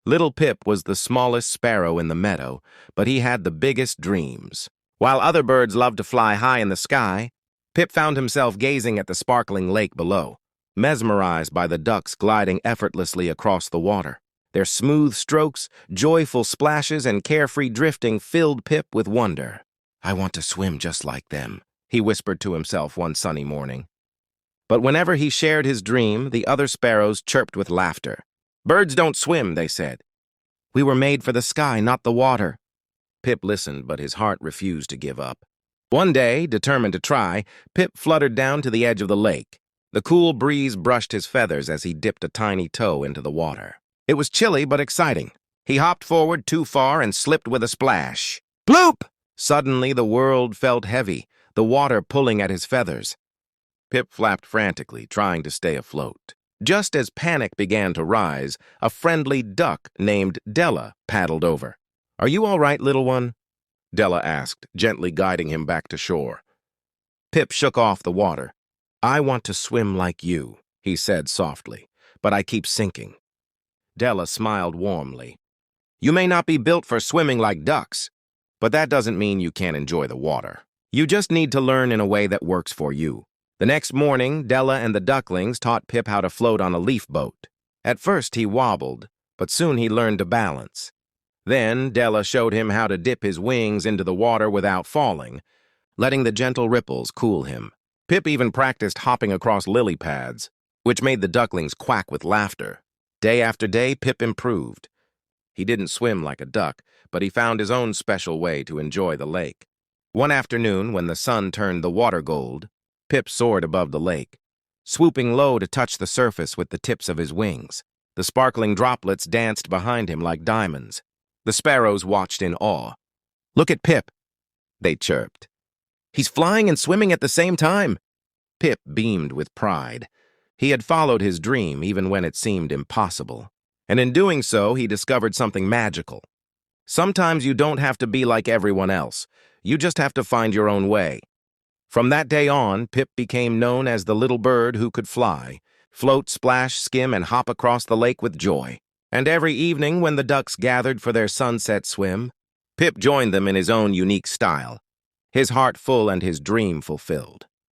Little Pip was the smallest sparrow in the meadow, but he had the biggest dreams. While other birds loved to fly high in the sky, Pip found himself gazing at the sparkling lake below, mesmerized by the ducks gliding effortlessly across the water. Their smooth strokes, joyful splashes, and carefree drifting filled Pip with wonder. "I want to swim just like them," he whispered to himself one sunny morning. But whenever he shared his dream, the other sparrows chirped with laughter. "Birds don't swim," they said. "We were made for the sky, not the water." Pip listened, but his heart refused to give up. One day, determined to try, Pip fluttered down to the edge of the lake. The cool breeze brushed his feathers as he dipped a tiny toe into the water. It was chilly but exciting. He hopped forward too far and slipped with a splash. Bloop! Suddenly, the world felt heavy, the water pulling at his feathers. Pip flapped frantically, trying to stay afloat. Just as panic began to rise, a friendly duck named Della paddled over. "Are you all right, little one?" Della asked, gently guiding him back to shore. Pip shook off the water. "I want to swim like you," he said softly, "but I keep sinking." Della smiled warmly. "You may not be built for swimming like ducks, but that doesn't mean you can't enjoy the water. You just need to learn in a way that works for you." The next morning, Della and the ducklings taught Pip how to float on a leaf boat. At first he wobbled, but soon he learned to balance. Then Della showed him how to dip his wings into the water without falling, letting the gentle ripples cool him. Pip even practiced hopping across lily pads, which made the ducklings quack with laughter. Day after day, Pip improved. He didn't swim like a duck, but he found his own special way to enjoy the lake. One afternoon, when the sun turned the water gold, Pip soared above the lake, swooping low to touch the surface with the tips of his wings. The sparkling droplets danced behind him like diamonds. The sparrows watched in awe. "Look at Pip," they chirped. "He's flying and swimming at the same time." Pip beamed with pride. He had followed his dream even when it seemed impossible. And in doing so, he discovered something magical. Sometimes you don't have to be like everyone else. You just have to find your own way. From that day on, Pip became known as the little bird who could fly, float, splash, skim, and hop across the lake with joy. And every evening when the ducks gathered for their sunset swim, Pip joined them in his own unique style, his heart full and his dream fulfilled.